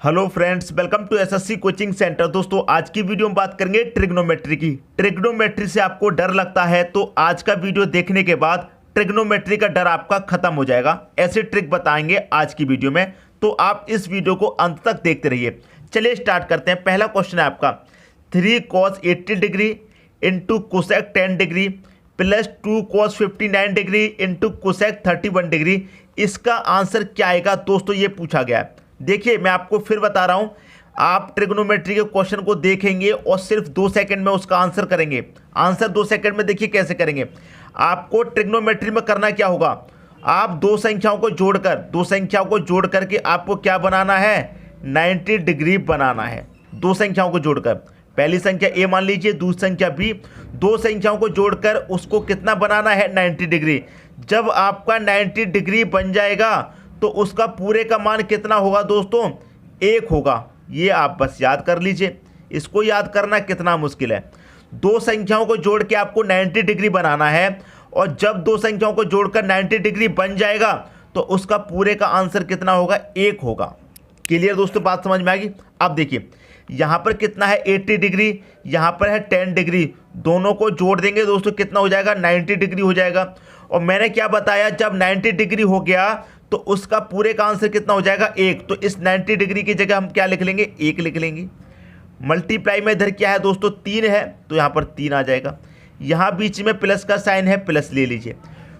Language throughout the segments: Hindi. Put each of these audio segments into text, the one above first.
Hello friends, welcome to SSC coaching centre. दोस्तों, आज की वीडियो में बात करेंगे ट्रिग्नोमेट्री की। ट्रिग्नोमेट्री से आपको डर लगता है तो आज का वीडियो देखने के बाद ट्रिग्नोमेट्री का डर आपका खत्म हो जाएगा। ऐसे ट्रिक बताएंगे आज की वीडियो में, तो आप इस वीडियो को अंत तक देखते रहिए। चलिए स्टार्ट करते हैं। पहला क्वेश्चन है आपका 3 cos 80 degree into cosec 10 degree plus 2 cos 59 degree into cosec 31 degree. इसका आंसर क्या आएगा दोस्तों, ये पूछा गया है। देखिए, मैं आपको फिर बता रहा हूं, आप ट्रिग्नोमेट्री के क्वेश्चन को देखेंगे और सिर्फ 2 सेकंड में उसका आंसर करेंगे। आंसर 2 सेकंड में देखिए कैसे करेंगे। आपको ट्रिग्नोमेट्री में करना क्या होगा, आप दो संख्याओं को जोड़ करके आपको क्या बनाना है, 90 डिग्री बनाना है। दो संख्याओं को जोड़कर, पहली संख्या ए मान लीजिए, दूसरी संख्या बी, दो संख्याओं को जोड़कर उसको कितना बनाना है, 90 डिग्री। जब आपका 90 डिग्री बन जाएगा तो उसका पूरे का मान कितना होगा दोस्तों, 1 होगा। ये आप बस याद कर लीजिए। इसको याद करना कितना मुश्किल है। दो संख्याओं को जोड़ के आपको 90 डिग्री बनाना है और जब दो संख्याओं को जोड़कर 90 डिग्री बन जाएगा तो उसका पूरे का आंसर कितना होगा, 1 होगा। क्लियर दोस्तों, बात समझ में आ गई। अब देखिए, यहाँ पर कितना है, 80 डिग्री, यहाँ पर है 10 डिग्री। दोनों को जोड़ देंगे दोस्तों, कितना हो जाएगा, 90 डिग्री हो जाएगा। और मैंने क्या बताया, जब 90 डिग्री हो गया तो उसका पूरे का आंसर कितना हो जाएगा, 1। तो इस 90 डिग्री की जगह हम क्या लिख लेंगे, 1 लिख लेंगे। मल्टीप्लाई में इधर क्या है दोस्तों, 3 है, तो यहाँ पर 3 आ जाएगा। यहाँ बीच में प्लस का साइन है, प्लस ले लीजिए।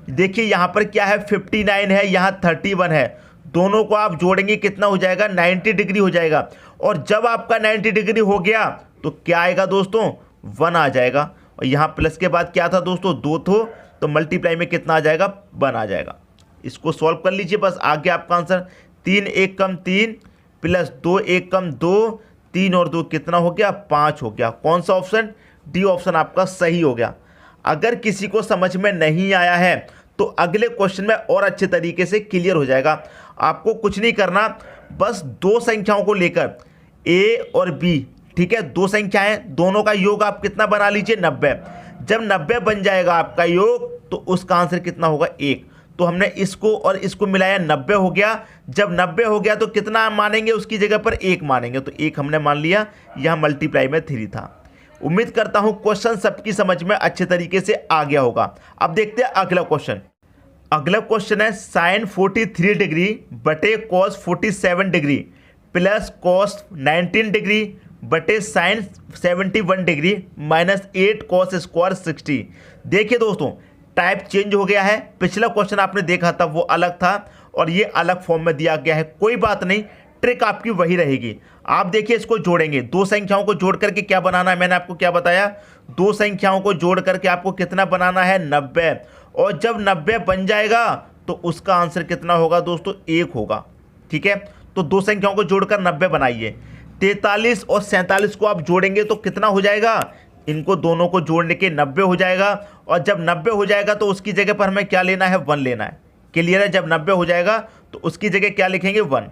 देखिए यहाँ पर क्या है, 59 है, यहाँ 31 है। दोनों को आप जोड़ेंगे कितना हो जाएगा, 90 डिग्री हो जाएगा। और जब आपका 90 डिग्री हो गया तो क्या आएगा दोस्तों, 1 आ जाएगा। और यहाँ प्लस के बाद क्या था दोस्तों, 2 तो मल्टीप्लाई में कितना आ जाएगा, 1 आ जाएगा। इसको सॉल्व कर लीजिए, बस आ गया आपका आंसर। 3 1 कम 3 प्लस 2 1 कम 2, 3 और 2 कितना हो गया, 5 हो गया। कौन सा ऑप्शन, डी ऑप्शन आपका सही हो गया। अगर किसी को समझ में नहीं आया है तो अगले क्वेश्चन में और अच्छे तरीके से क्लियर हो जाएगा। आपको कुछ नहीं करना, बस दो संख्याओं को लेकर ए और बी, ठीक है, दो संख्याएं, दोनों का योग आप कितना बना लीजिए, 90। जब 90 बन जाएगा आपका योग तो उसका आंसर कितना होगा, 1। तो हमने इसको और इसको मिलाया, 90 हो गया। जब 90 हो गया तो कितना मानेंगे, उसकी जगह पर 1 मानेंगे, तो 1 हमने मान लिया। यहाँ मल्टीप्लाई में 3 था। उम्मीद करता हूँ क्वेश्चन सबकी समझ में अच्छे तरीके से आ गया होगा। अब देखते हैं अगला क्वेश्चन। अगला क्वेश्चन है साइन 43 डिग्री बटे cos 47 degree plus cos 19 degree बटे sine 71 degree minus 8 cos square 60। देखिए दोस्तों, टाइप चेंज हो गया है। पिछला क्वेश्चन आपने देखा था वो अलग था और ये अलग फॉर्म में दिया गया है। कोई बात नहीं, ट्रिक आपकी वही रहेगी। आप देखिए, इसको जोड़ेंगे, दो संख्याओं को जोड़ करके क्या बनाना है, मैंने आपको क्या बताया, दो संख्याओं को जोड़ करके आपको कितना बनाना है, 90। और जब 90 बन जाएगा तो उसका आंसर कितना होगा दोस्तों, 1 होगा। ठीक है, तो दो संख्याओं को जोड़कर 90 बनाइए। 43 और 47 को आप जोड़ेंगे तो कितना हो जाएगा, इनको दोनों को जोड़ने के 90 हो जाएगा। और जब 90 हो जाएगा तो उसकी जगह पर हमें क्या लेना है, 1 लेना है। क्लियर है, जब 90 हो जाएगा तो उसकी जगह क्या लिखेंगे, 1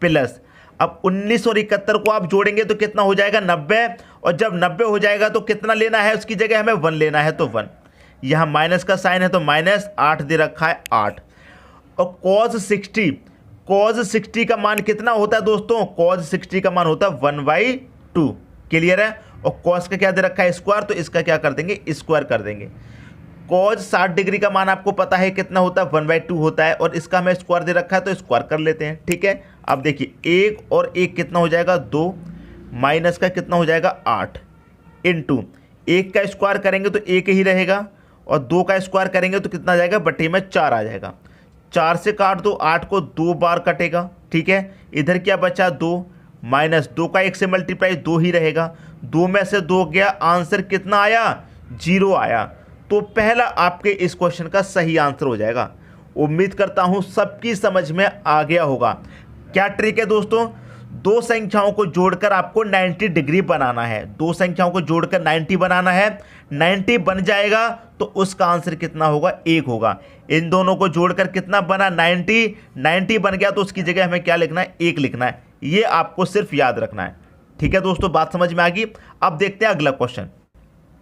प्लस। अब 19 और 71 को आप जोड़ेंगे तो कितना हो जाएगा, 90। और जब 90 हो जाएगा तो कितना लेना है, उसकी जगह हमें 1 लेना है, तो 1। यहाँ माइनस का साइन है तो माइनस 8 दे रखा है, 8। और cos 60 का मान कितना होता है दोस्तों, cos 60 का मान होता है 1/2। क्लियर है। और cos का क्या दे रखा है, स्क्वायर, तो इसका क्या कर देंगे, स्क्वायर कर देंगे। cos 60 डिग्री का मान आपको पता है कितना होता है, 1/2 होता है, और इसका हमें स्क्वायर दे रखा है तो स्क्वायर कर लेते हैं। ठीक है, अब देखिए 1 और 1 कितना हो जाएगा, 2, माइनस का कितना हो जाएगा, 8 इंटू 1 का स्क्वायर करेंगे तो 1 ही रहेगा, और 2 का स्क्वायर करेंगे तो कितना आ जाएगा, बटे में 4 आ जाएगा। 4 से काट दो, 8 को 2 बार कटेगा। ठीक है, इधर क्या बचा, 2 माइनस 2 का 1 से मल्टीप्लाई 2 ही रहेगा। 2 में से 2 गया, आंसर कितना आया, 0 आया। तो पहला आपके इस क्वेश्चन का सही आंसर हो जाएगा। उम्मीद करता हूं सबकी समझ में आ गया होगा। क्या ट्रिक है दोस्तों, दो संख्याओं को जोड़कर आपको 90 डिग्री बनाना है। दो संख्याओं को जोड़कर 90 बनाना है। 90 बन जाएगा तो उसका आंसर कितना होगा, 1 होगा। इन दोनों को जोड़कर कितना बना, 90 बन गया तो उसकी जगह हमें क्या लिखना है, 1 लिखना है। ये आपको सिर्फ याद रखना है। ठीक है दोस्तों, बात समझ में आ गई। अब देखते हैं अगला क्वेश्चन।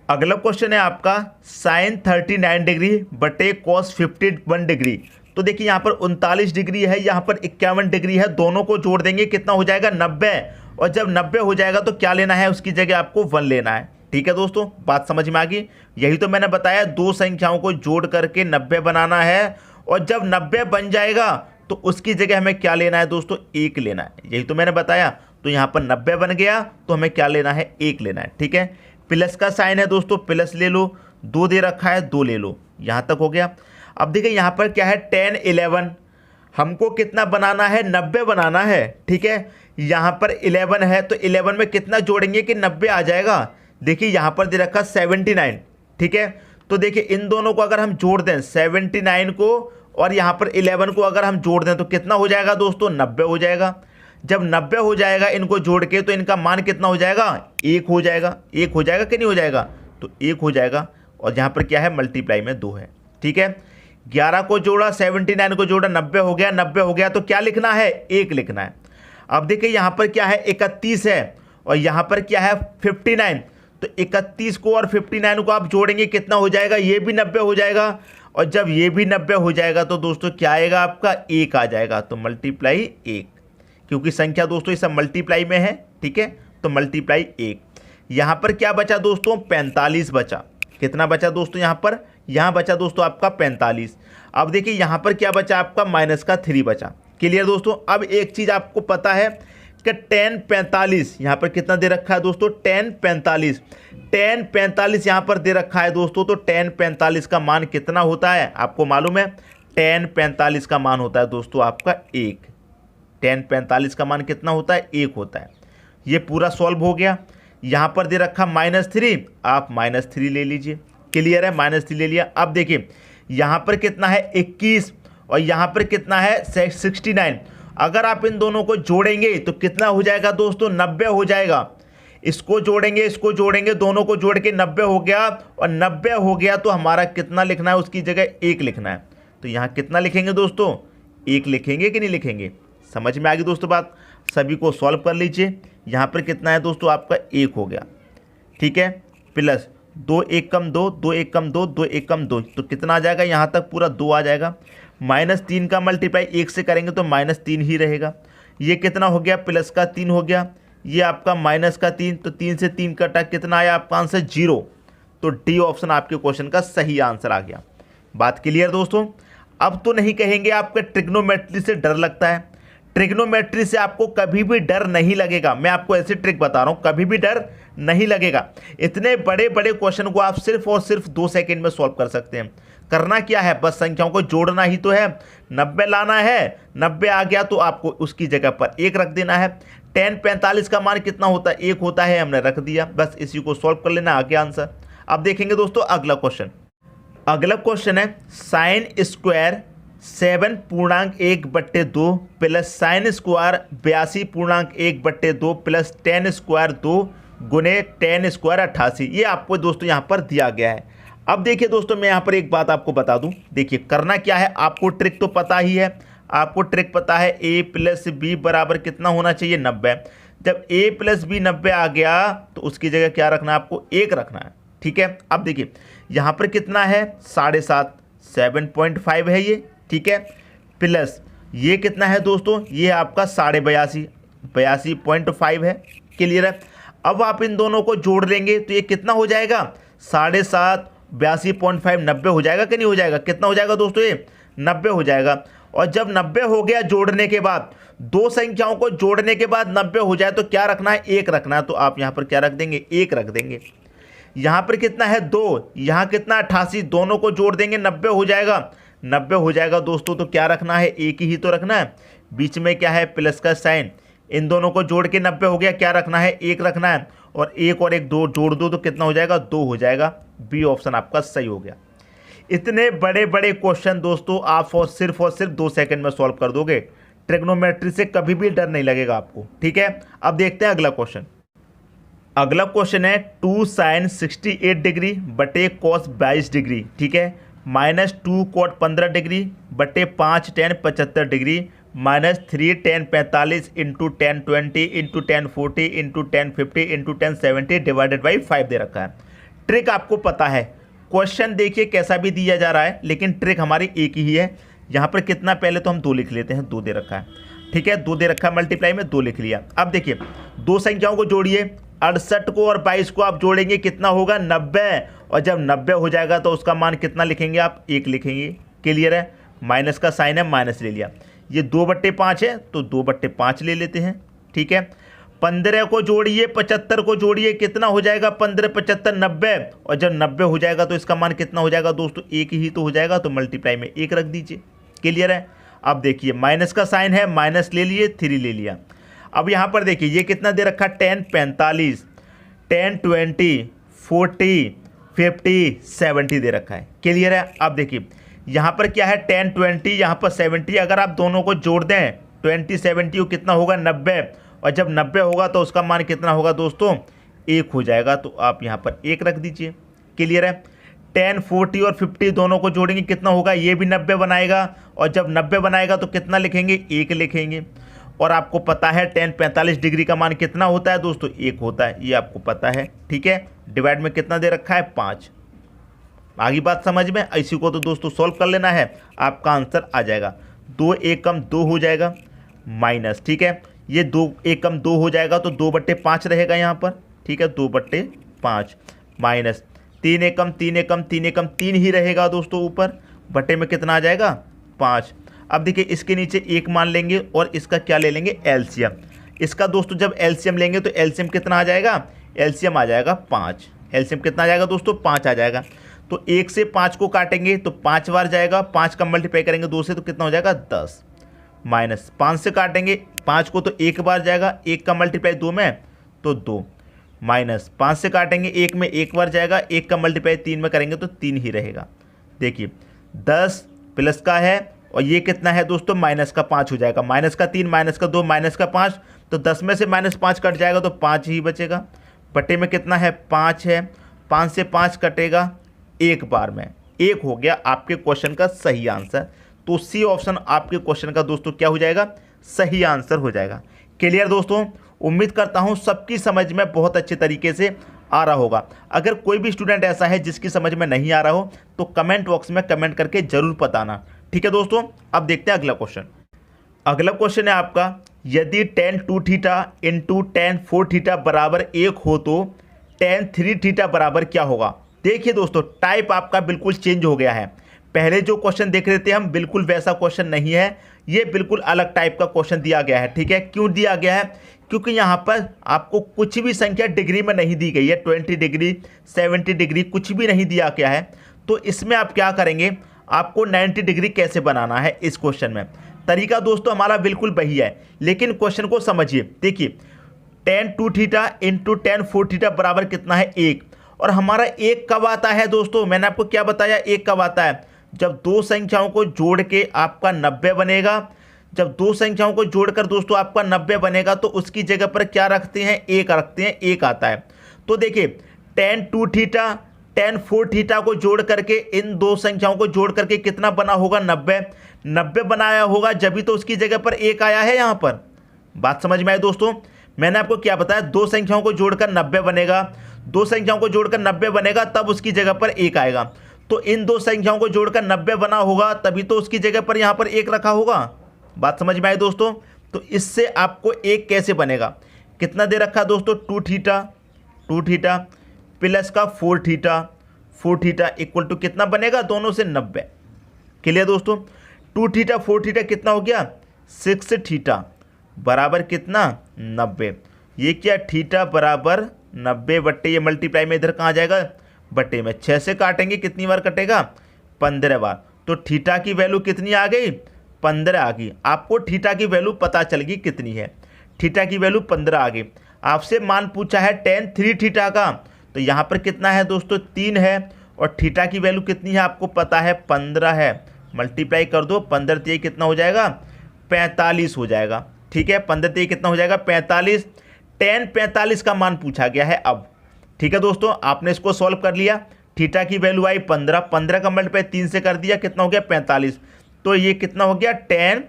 अगला क्वेश्चन है आपका साइन 39 डिग्री बटे कॉस 51 डिग्री तो देखिए यहाँ पर 39 डिग्री है, यहाँ पर 51 डिग्री है, दोनों को जोड़ देंगे कितना हो जाएगा 90। और जब 90 हो जाएगा तो क्या लेना है, उसकी जगह आपको 1 लेना है। ठीक है दोस्तों, बात समझ में आ गई। यही तो मैंने बताया, दो संख्याओं को जोड़ करके 90 बनाना है, और जब 90 बन जाएगा तो उसकी जगह हमें क्या लेना है दोस्तों, 1 लेना है। यही तो मैंने बताया। तो यहाँ पर 90 बन गया तो हमें क्या लेना है, 1 लेना है। ठीक है, प्लस का साइन है दोस्तों, प्लस ले लो, 2 दे रखा है 2 ले लो, यहाँ तक हो गया। अब देखिए यहाँ पर क्या है 10 11, हमको कितना बनाना है, 90 बनाना है। ठीक है, यहाँ पर 11 है तो 11 में कितना जोड़ेंगे कि 90 आ जाएगा। देखिए यहाँ पर दे रखा 79। ठीक है, तो देखिए इन दोनों को अगर हम जोड़ दें 79 को और यहाँ पर 11 को अगर हम जोड़ दें तो कितना हो जाएगा दोस्तों, 90 हो जाएगा। जब 90 हो जाएगा इनको जोड़ के तो इनका मान कितना हो जाएगा, 1 हो जाएगा। 1 हो जाएगा कि नहीं हो जाएगा, तो 1 हो जाएगा। और यहाँ पर क्या है, मल्टीप्लाई में 2 है। ठीक है, 11 को जोड़ा 79 को जोड़ा 90 हो गया। 90 हो गया तो क्या लिखना है, 1 लिखना है। अब देखिए यहाँ पर क्या है 31 है और यहाँ पर क्या है 59, तो 31 को और 59 को आप जोड़ेंगे कितना हो जाएगा, ये भी 90 हो जाएगा। और जब ये भी 90 हो जाएगा तो दोस्तों क्या आएगा आपका, 1 आ जाएगा। तो मल्टीप्लाई 1, क्योंकि संख्या दोस्तों ये सब मल्टीप्लाई में है। ठीक है, तो मल्टीप्लाई 1। यहाँ पर क्या बचा दोस्तों, 45 बचा। कितना बचा दोस्तों यहाँ पर, यहाँ बचा दोस्तों आपका 45। अब देखिए यहाँ पर क्या बचा आपका, माइनस का 3 बचा। क्लियर दोस्तों। अब एक चीज़ आपको पता है कि 10 45 यहाँ पर कितना दे रखा है दोस्तों, 10 45 यहाँ पर दे रखा है दोस्तों। तो 10 45 का मान कितना होता है आपको मालूम है, 10 45 का मान होता है दोस्तों आपका 1। 10 45 का मान कितना होता है, 1 होता है। ये पूरा सॉल्व हो गया। यहाँ पर दे रखा -3, आप -3 ले लीजिए। क्लियर है, -3 ले लिया। अब देखिए यहाँ पर कितना है 21 और यहाँ पर कितना है 69। अगर आप इन दोनों को जोड़ेंगे तो कितना हो जाएगा दोस्तों, 90 हो जाएगा। इसको जोड़ेंगे, दोनों को जोड़ के 90 हो गया। और 90 हो गया तो हमारा कितना लिखना है, उसकी जगह 1 लिखना है। तो यहाँ कितना लिखेंगे दोस्तों, 1 लिखेंगे कि नहीं लिखेंगे। समझ में आ गई दोस्तों बात। सभी को सॉल्व कर लीजिए। यहाँ पर कितना है दोस्तों आपका 1 हो गया। ठीक है, प्लस 2 1 कम 2, 2 1 कम 2, 2 1 कम 2, तो कितना आ जाएगा, यहाँ तक पूरा 2 आ जाएगा। -3 का मल्टीप्लाई 1 से करेंगे तो -3 ही रहेगा। ये कितना हो गया, प्लस का 3 हो गया। ये आपका माइनस का 3, तो 3 से 3 कटा, कितना आया आपका आंसर, 0। तो डी ऑप्शन आपके क्वेश्चन का सही आंसर आ गया। बात क्लियर दोस्तों। अब तो नहीं कहेंगे आपके ट्रिग्नोमेट्री से डर लगता है। ट्रिग्नोमेट्री से आपको कभी भी डर नहीं लगेगा। मैं आपको ऐसी ट्रिक बता रहा हूँ, कभी भी डर नहीं लगेगा। इतने बड़े बड़े क्वेश्चन को आप सिर्फ और सिर्फ 2 सेकंड में सॉल्व कर सकते हैं। करना क्या है, बस संख्याओं को जोड़ना ही तो है। 90 लाना है, 90 आ गया तो आपको उसकी जगह पर 1 रख देना है। 10 45 का मान कितना होता है, 1 होता है, हमने रख दिया। बस इसी को सॉल्व कर लेना, आ गया आंसर। अब देखेंगे दोस्तों अगला क्वेश्चन। अगला क्वेश्चन है sine square 7.1/2 plus sine square 82.1/2 plus 10 square 2 गुने 10 स्क्वायर 88। ये आपको दोस्तों यहाँ पर दिया गया है। अब देखिए दोस्तों, मैं यहाँ पर एक बात आपको बता दूँ। देखिए करना क्या है, आपको ट्रिक तो पता ही है। आपको ट्रिक पता है a + b बराबर कितना होना चाहिए, 90। जब a + b 90 आ गया तो उसकी जगह क्या रखना है, आपको 1 रखना है। ठीक है, अब देखिए यहाँ पर कितना है, 7.5, 7.5 है ये। ठीक है, प्लस ये कितना है दोस्तों, ये आपका 82.5, 82.5 है। क्लियर है। अब आप इन दोनों को जोड़ लेंगे तो ये कितना हो जाएगा, 7.5 82.5 90 हो जाएगा कि नहीं हो जाएगा। कितना हो जाएगा दोस्तों, ये 90 हो जाएगा। और जब 90 हो गया जोड़ने के बाद, दो संख्याओं को जोड़ने के बाद 90 हो जाए तो क्या रखना है, 1 रखना है। तो आप यहाँ पर क्या रख देंगे, 1 रख देंगे। यहाँ पर कितना है 2, यहाँ कितना 88, दोनों को जोड़ देंगे 90 हो जाएगा। 90 हो जाएगा दोस्तों, तो क्या रखना है, 1 ही तो रखना है। बीच में क्या है, प्लस का साइन। इन दोनों को जोड़ के 90 हो गया, क्या रखना है, 1 रखना है। और 1 और 1 2 जोड़ दो तो कितना हो जाएगा, 2 हो जाएगा। बी ऑप्शन आपका सही हो गया। इतने बड़े बड़े क्वेश्चन दोस्तों आप और सिर्फ 2 सेकंड में सॉल्व कर दोगे। ट्रिग्नोमेट्री से कभी भी डर नहीं लगेगा आपको। ठीक है, अब देखते हैं अगला क्वेश्चन। अगला क्वेश्चन है 2 sin 68 डिग्री बटे cos 22 डिग्री। ठीक है, -2 cot 15 डिग्री बटे 5 tan 75 degree -3 tan 45 into 10 20 into 10 40 into 10 50 into 10 70 divided by 5 दे रखा है। ट्रिक आपको पता है। क्वेश्चन देखिए कैसा भी दिया जा रहा है, लेकिन ट्रिक हमारी एक ही है। यहाँ पर कितना, पहले तो हम 2 लिख लेते हैं, 2 दे रखा है, ठीक है, 2 दे रखा है, मल्टीप्लाई में 2 लिख लिया। अब देखिए 2 संख्याओं को जोड़िए, 68 को और 22 को आप जोड़ेंगे, कितना होगा 90, और जब 90 हो जाएगा तो उसका मान कितना लिखेंगे आप, 1 लिखेंगे। क्लियर है, माइनस का साइन है, माइनस ले लिया। ये 2/5 है तो 2/5 ले लेते हैं, ठीक है। 15 को जोड़िए, 75 को जोड़िए, कितना हो जाएगा 15 75 90, और जब 90 हो जाएगा तो इसका मान कितना हो जाएगा दोस्तों, 1 ही तो हो जाएगा, तो मल्टीप्लाई में 1 रख दीजिए। क्लियर है। अब देखिए माइनस का साइन है, माइनस ले लिए, 3 ले लिया। अब यहाँ पर देखिए ये कितना दे रखा, 10 45, 10 20 40 50 70 दे रखा है। क्लियर है। अब देखिए यहाँ पर क्या है, 10 20, यहाँ पर 70, अगर आप दोनों को जोड़ दें 20 70 को कितना होगा 90, और जब 90 होगा तो उसका मान कितना होगा दोस्तों, 1 हो जाएगा, तो आप यहाँ पर 1 रख दीजिए। क्लियर है। 10 40 और 50 दोनों को जोड़ेंगे, कितना होगा, ये भी 90 बनाएगा, और जब 90 बनाएगा तो कितना लिखेंगे, 1 लिखेंगे। और आपको पता है 10 45 डिग्री का मान कितना होता है दोस्तों, 1 होता है, ये आपको पता है, ठीक है। डिवाइड में कितना दे रखा है, 5। आगे बात समझ में, इसी को तो दोस्तों सॉल्व कर लेना है, आपका आंसर आ जाएगा। 2 1 कम 2 हो जाएगा, माइनस, ठीक है, ये 2 1 कम 2 हो जाएगा, तो 2/5 रहेगा यहाँ पर, ठीक है, 2/5 माइनस 3 1 कम 3 1 कम 3 1 कम 3 ही रहेगा दोस्तों, ऊपर बटे में कितना आ जाएगा, 5। अब देखिए इसके नीचे 1 मान लेंगे और इसका क्या ले लेंगे, एलसीएम। इसका दोस्तों जब एलसीएम लेंगे तो एलसीएम कितना आ जाएगा, एलसीएम आ जाएगा 5। एलसीएम कितना आ जाएगा दोस्तों, 5 आ जाएगा। तो 1 से 5 को काटेंगे तो 5 बार जाएगा, 5 का मल्टीप्लाई करेंगे 2 से तो कितना हो जाएगा 10, माइनस 5 से काटेंगे 5 को तो 1 बार जाएगा, 1 का मल्टीप्लाई 2 में तो 2, माइनस 5 से काटेंगे 1 में 1 बार जाएगा, 1 का मल्टीप्लाई 3 में करेंगे तो 3 ही रहेगा। देखिए 10 प्लस का है और ये कितना है दोस्तों, माइनस का 5 हो जाएगा, माइनस का 3 माइनस का 2 माइनस का 5, तो 10 में से -5 कट जाएगा तो 5 ही बचेगा। बटे में कितना है, 5 है, 5 से 5 कटेगा 1 बार में, 1 हो गया आपके क्वेश्चन का सही आंसर। तो सी ऑप्शन आपके क्वेश्चन का दोस्तों क्या हो जाएगा, सही आंसर हो जाएगा। क्लियर दोस्तों, उम्मीद करता हूं सबकी समझ में बहुत अच्छे तरीके से आ रहा होगा। अगर कोई भी स्टूडेंट ऐसा है जिसकी समझ में नहीं आ रहा हो तो कमेंट बॉक्स में कमेंट करके जरूर बताना, ठीक है दोस्तों। अब देखते हैं अगला क्वेश्चन। अगला क्वेश्चन है आपका, यदि tan 2 theta into tan 4 theta बराबर 1 हो तो tan 3 थीटा बराबर क्या होगा। देखिए दोस्तों टाइप आपका बिल्कुल चेंज हो गया है। पहले जो क्वेश्चन देख रहे थे हम बिल्कुल वैसा क्वेश्चन नहीं है, ये बिल्कुल अलग टाइप का क्वेश्चन दिया गया है, ठीक है। क्यों दिया गया है, क्योंकि यहाँ पर आपको कुछ भी संख्या डिग्री में नहीं दी गई है, 20 डिग्री 70 डिग्री कुछ भी नहीं दिया गया है। तो इसमें आप क्या करेंगे, आपको 90 डिग्री कैसे बनाना है इस क्वेश्चन में। तरीका दोस्तों हमारा बिल्कुल वही है, लेकिन क्वेश्चन को समझिए। देखिए tan 2 theta into tan 4 theta बराबर कितना है, 1। और हमारा 1 कब आता है दोस्तों, मैंने आपको क्या बताया, 1 कब आता है, जब दो संख्याओं को जोड़ के आपका 90 बनेगा। जब दो संख्याओं को जोड़कर दोस्तों आपका 90 बनेगा तो उसकी जगह पर क्या रखते हैं, 1 रखते हैं, 1 आता है। तो देखिए tan 2 थीटा tan 4 थीटा को जोड़ करके इन दो संख्याओं को जोड़ करके कितना बना होगा, 90 बनाया होगा, जब तो उसकी जगह पर 1 आया है। यहाँ पर बात समझ में आए दोस्तों, मैंने आपको क्या बताया, दो संख्याओं को जोड़कर 90 बनेगा, दो संख्याओं को जोड़कर 90 बनेगा तब उसकी जगह पर 1 आएगा। तो इन दो संख्याओं को जोड़कर 90 बना होगा तभी तो उसकी जगह पर यहाँ पर 1 रखा होगा। बात समझ में आई दोस्तों। तो इससे आपको 1 कैसे बनेगा, कितना दे रखा है दोस्तों, 2 थीटा प्लस का 4 थीटा इक्वल टू कितना बनेगा, दोनों से 90। क्लियर दोस्तों, 2 थीटा 4 थीटा कितना हो गया, 6 थीटा बराबर कितना, 90। ये क्या, थीटा बराबर 90 बट्टे ये मल्टीप्लाई में इधर कहाँ जाएगा, बट्टे में 6 से काटेंगे, कितनी बार कटेगा, 15 बार। तो थीटा की वैल्यू कितनी आ गई, 15 आ गई। आपको थीटा की वैल्यू पता चल गई कितनी है, थीटा की वैल्यू 15 आ गई। आपसे मान पूछा है tan 3 थीटा का, तो यहाँ पर कितना है दोस्तों, 3 है, और थीटा की वैल्यू कितनी है आपको पता है, 15 है। मल्टीप्लाई कर दो, 15 3 कितना हो जाएगा, 45 हो जाएगा, ठीक है। 15 3 कितना हो जाएगा, 45। tan 45 का मान पूछा गया है अब, ठीक है दोस्तों। आपने इसको सॉल्व कर लिया, थीटा की वैल्यू आई 15 का मल्टीप्लाई 3 से कर दिया, कितना हो गया, 45। तो ये कितना हो गया, tan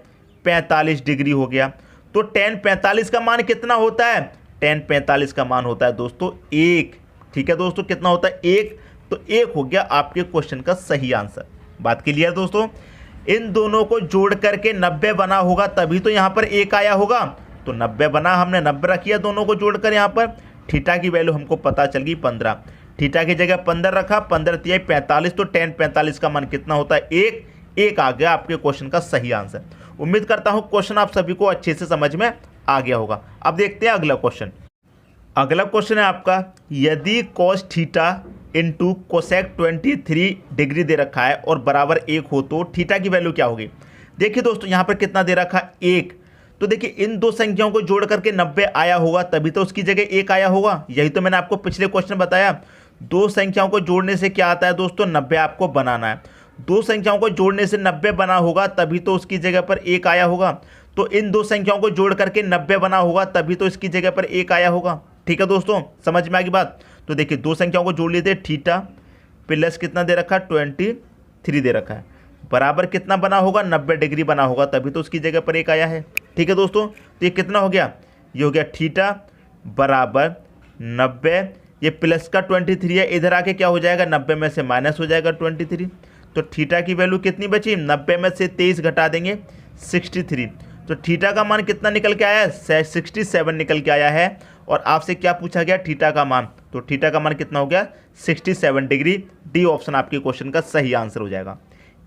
45 डिग्री हो गया। तो tan 45 का मान कितना होता है, tan 45 का मान होता है दोस्तों 1, ठीक है दोस्तों। कितना होता है, 1। तो 1 हो गया आपके क्वेश्चन का सही आंसर। बात क्लियर दोस्तों। इन दोनों को जोड़ करके 90 बना होगा तभी तो यहाँ पर 1 आया होगा। तो 90 बना, हमने 90 रखिया दोनों को जोड़कर यहाँ पर। थीटा की वैल्यू हमको पता चल गई 15। थीटा की जगह 15 रखा, 15 तिया 45, तो tan 45 का मान कितना होता है 1 आ गया आपके क्वेश्चन का सही आंसर। उम्मीद करता हूँ क्वेश्चन आप सभी को अच्छे से समझ में आ गया होगा। अब देखते हैं अगला क्वेश्चन। अगला क्वेश्चन है आपका, यदि cos theta into cosec 23 degree दे रखा है और बराबर 1 हो तो थीटा की वैल्यू क्या होगी। देखिए दोस्तों यहाँ पर कितना दे रखा 1, तो देखिए इन दो संख्याओं को जोड़ करके 90 आया होगा तभी तो उसकी जगह 1 आया होगा। यही तो मैंने आपको पिछले क्वेश्चन बताया, दो संख्याओं को जोड़ने से क्या आता है दोस्तों 90 आपको बनाना है। दो संख्याओं को जोड़ने से 90 बना होगा तभी तो उसकी जगह पर 1 आया होगा। तो इन दो संख्याओं को जोड़ करके 90 बना होगा तभी तो इसकी जगह पर 1 आया होगा। ठीक है दोस्तों, समझ में आ गई बात। तो देखिए दो संख्याओं को जोड़ लेते, थीटा प्लस कितना दे रखा 23 दे रखा है, बराबर कितना बना होगा 90 डिग्री बना होगा तभी तो उसकी जगह पर 1 आया है। ठीक है दोस्तों, तो ये कितना हो गया, ये हो गया थीटा बराबर 90, ये प्लस का 23 है, इधर आके क्या हो जाएगा 90 में से माइनस हो जाएगा 23। तो थीटा की वैल्यू कितनी बची, 90 में से 23 घटा देंगे 63। तो थीटा का मान कितना निकल के आया है 67 निकल के आया है। और आपसे क्या पूछा गया थीटा का मान, तो थीटा का मान कितना हो गया 67 डिग्री। डी ऑप्शन आपके क्वेश्चन का सही आंसर हो जाएगा।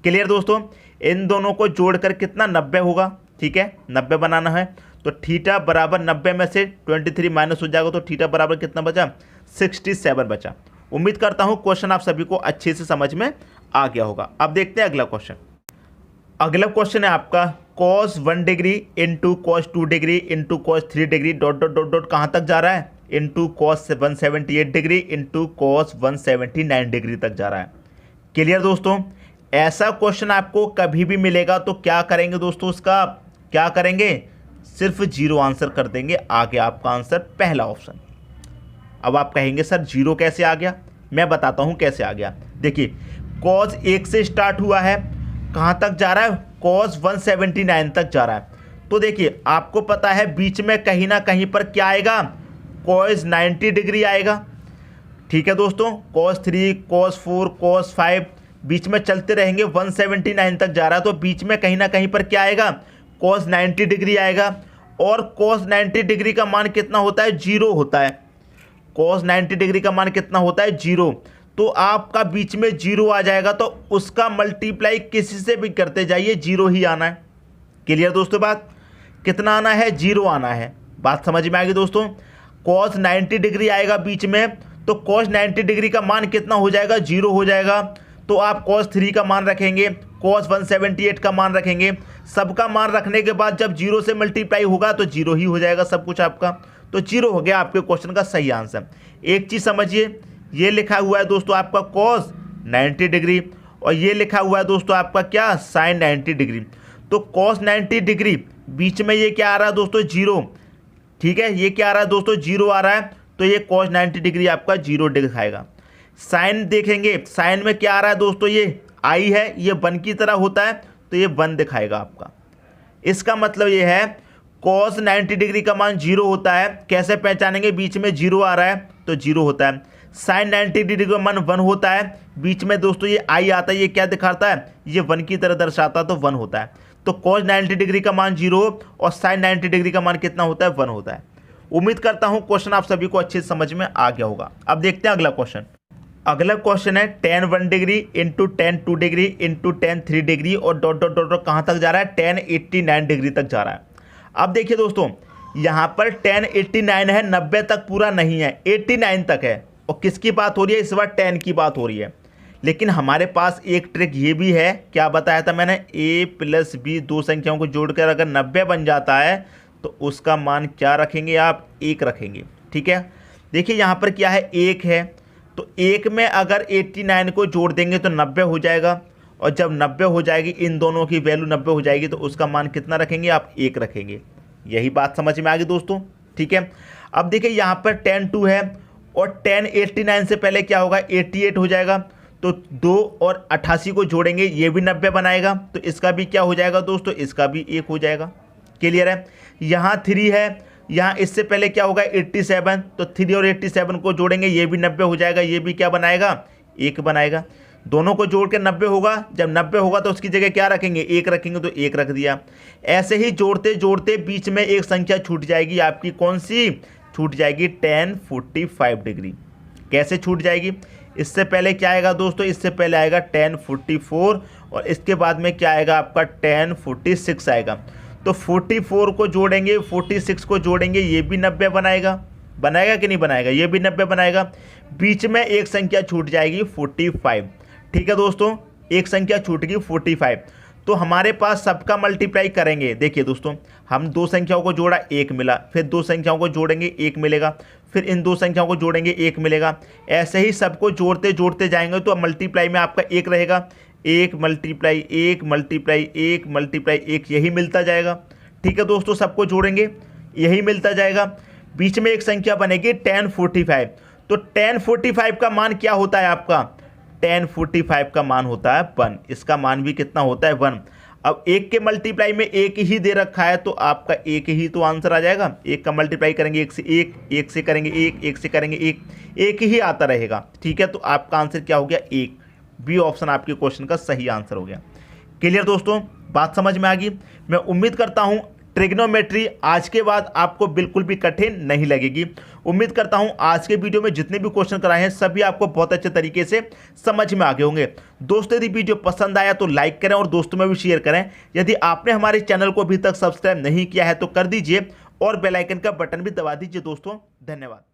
क्लियर दोस्तों, इन दोनों को जोड़कर कितना 90 होगा। ठीक है, 90 बनाना है तो थीटा बराबर 90 में से 23 माइनस हो जाएगा, तो थीटा बराबर कितना बचा 67 बचा। उम्मीद करता हूँ क्वेश्चन आप सभी को अच्छे से समझ में आ गया होगा। अब देखते हैं अगला क्वेश्चन। अगला क्वेश्चन है आपका cos 1 degree into cos 2 degree into cos 3 degree dot dot dot dot कहाँ तक जा रहा है, into cos 178 degree into cos 179 degree तक जा रहा है। क्लियर दोस्तों, ऐसा क्वेश्चन आपको कभी भी मिलेगा तो क्या करेंगे दोस्तों, उसका क्या करेंगे, सिर्फ जीरो आंसर कर देंगे। आ गया आपका आंसर पहला ऑप्शन। अब आप कहेंगे सर जीरो कैसे आ गया, मैं बताता हूँ कैसे आ गया। देखिए cos 1 से स्टार्ट हुआ है, कहाँ तक जा रहा है cos 179 तक जा रहा है। तो देखिए आपको पता है बीच में कहीं ना कहीं पर क्या आएगा cos 90 डिग्री आएगा। ठीक है दोस्तों, cos 3 cos 4 cos 5 बीच में चलते रहेंगे, 179 तक जा रहा है तो बीच में कहीं ना कहीं पर क्या आएगा cos 90 डिग्री आएगा। और cos 90 डिग्री का मान कितना होता है, जीरो होता है। cos 90 डिग्री का मान कितना होता है, जीरो। तो आपका बीच में जीरो आ जाएगा तो उसका मल्टीप्लाई किसी से भी करते जाइए, जीरो ही आना है। क्लियर दोस्तों बात, कितना आना है, जीरो आना है। बात समझ में आ गई दोस्तों। cos 90 डिग्री आएगा बीच में, तो cos 90 डिग्री का मान कितना हो जाएगा, जीरो हो जाएगा। तो आप cos 3 का मान रखेंगे, cos 178 का मान रखेंगे, सबका मान रखने के बाद जब जीरो से मल्टीप्लाई होगा तो जीरो ही हो जाएगा सब कुछ आपका। तो जीरो हो गया आपके क्वेश्चन का सही आंसर। एक चीज़ समझिए, ये लिखा हुआ है दोस्तों आपका cos 90 डिग्री और ये लिखा हुआ है दोस्तों आपका क्या sin 90 डिग्री। तो cos 90 डिग्री बीच में ये क्या आ रहा है दोस्तों, जीरो। ठीक है, ये क्या आ रहा है दोस्तों, जीरो आ रहा है, तो ये cos 90 डिग्री आपका जीरो दिखाएगा। साइन देखेंगे, साइन में क्या आ रहा है दोस्तों, ये आई है, ये 1 की तरह होता है तो ये 1 दिखाएगा आपका। इसका मतलब ये है cos 90 डिग्री का मान जीरो होता है। कैसे पहचानेंगे, बीच में जीरो आ रहा है तो जीरो होता है। sin 90 डिग्री का मान 1 होता है, बीच में दोस्तों ये आई आता है, ये क्या दिखाता है, ये 1 की तरह दर्शाता है तो 1 होता है। तो cos 90 डिग्री का मान जीरो और sin 90 डिग्री का मान कितना होता है, 1 होता है। उम्मीद करता हूँ क्वेश्चन आप सभी को अच्छे से समझ में आ गया होगा। अब देखते हैं अगला क्वेश्चन। अगला क्वेश्चन है tan 1 degree into tan 2 degree into tan 3 degree और डॉट डॉट डॉट कहाँ तक जा रहा है, tan 89 डिग्री तक जा रहा है। अब देखिए दोस्तों यहाँ पर tan 89 है, 90 तक पूरा नहीं है, 89 तक है। और किसकी बात हो रही है, इस बार tan की बात हो रही है। लेकिन हमारे पास एक ट्रिक ये भी है, क्या बताया था मैंने, a प्लस b दो संख्याओं को जोड़कर अगर 90 बन जाता है तो उसका मान क्या रखेंगे आप, 1 रखेंगे। ठीक है, देखिए यहाँ पर क्या है, 1 है, तो 1 में अगर 89 को जोड़ देंगे तो 90 हो जाएगा। और जब 90 हो जाएगी, इन दोनों की वैल्यू 90 हो जाएगी तो उसका मान कितना रखेंगे आप, 1 रखेंगे। यही बात समझ में आ गई दोस्तों। ठीक है, अब देखिए यहाँ पर tan 2 है और tan 89 से पहले क्या होगा, 88 हो जाएगा। तो 2 और 88 को जोड़ेंगे, ये भी 90 बनाएगा, तो इसका भी क्या हो जाएगा दोस्तों, इसका भी 1 हो जाएगा। क्लियर है, यहाँ 3 है, यहाँ इससे पहले क्या होगा 87, तो 3 और 87 को जोड़ेंगे, ये भी 90 हो जाएगा, ये भी क्या बनाएगा, 1 बनाएगा। दोनों को जोड़ के 90 होगा। जब 90 होगा तो उसकी जगह क्या रखेंगे, 1 रखेंगे, तो 1 रख दिया। ऐसे ही जोड़ते जोड़ते बीच में एक संख्या छूट जाएगी आपकी, कौन सी छूट जाएगी, tan 45 डिग्री। कैसे छूट जाएगी, इससे पहले क्या आएगा दोस्तों, इससे पहले आएगा tan 44 और इसके बाद में क्या आएगा आपका tan 46 आएगा। तो 44 को जोड़ेंगे 46 को जोड़ेंगे, ये भी 90 बनाएगा, बनाएगा कि नहीं बनाएगा, ये भी 90 बनाएगा। बीच में एक संख्या छूट जाएगी 45। ठीक है दोस्तों, एक संख्या छूट गई 45। तो हमारे पास सबका मल्टीप्लाई करेंगे। देखिए दोस्तों, हम दो संख्याओं को जोड़ा, 1 मिला, फिर दो संख्याओं को जोड़ेंगे, 1 मिलेगा, फिर इन दो संख्याओं को जोड़ेंगे, 1 मिलेगा। ऐसे ही सबको जोड़ते जोड़ते जाएंगे तो मल्टीप्लाई में आपका 1 रहेगा, 1 मल्टीप्लाई 1 मल्टीप्लाई 1 मल्टीप्लाई 1, यही मिलता जाएगा। ठीक है दोस्तों, सबको जोड़ेंगे, यही मिलता जाएगा। बीच में एक संख्या बनेगी tan 45। तो tan 45 का मान क्या होता है आपका, tan 45 का मान होता है 1। इसका मान भी कितना होता है, 1। अब 1 के मल्टीप्लाई में 1 ही दे रखा है तो आपका 1 ही तो आंसर आ जाएगा। 1 का मल्टीप्लाई करेंगे 1 से 1, 1 से करेंगे 1, 1 से करेंगे 1, 1 ही आता रहेगा। ठीक है, तो आपका आंसर क्या हो गया, 1। बी ऑप्शन आपके क्वेश्चन का सही आंसर हो गया। क्लियर दोस्तों, बात समझ में आ गई। मैं उम्मीद करता हूं ट्रिग्नोमेट्री आज के बाद आपको बिल्कुल भी कठिन नहीं लगेगी। उम्मीद करता हूं आज के वीडियो में जितने भी क्वेश्चन कराए हैं सभी आपको बहुत अच्छे तरीके से समझ में आ गए होंगे। दोस्तों, यदि वीडियो पसंद आया तो लाइक करें और दोस्तों में भी शेयर करें। यदि आपने हमारे चैनल को अभी तक सब्सक्राइब नहीं किया है तो कर दीजिए और बेल आइकन का बटन भी दबा दीजिए। दोस्तों, धन्यवाद।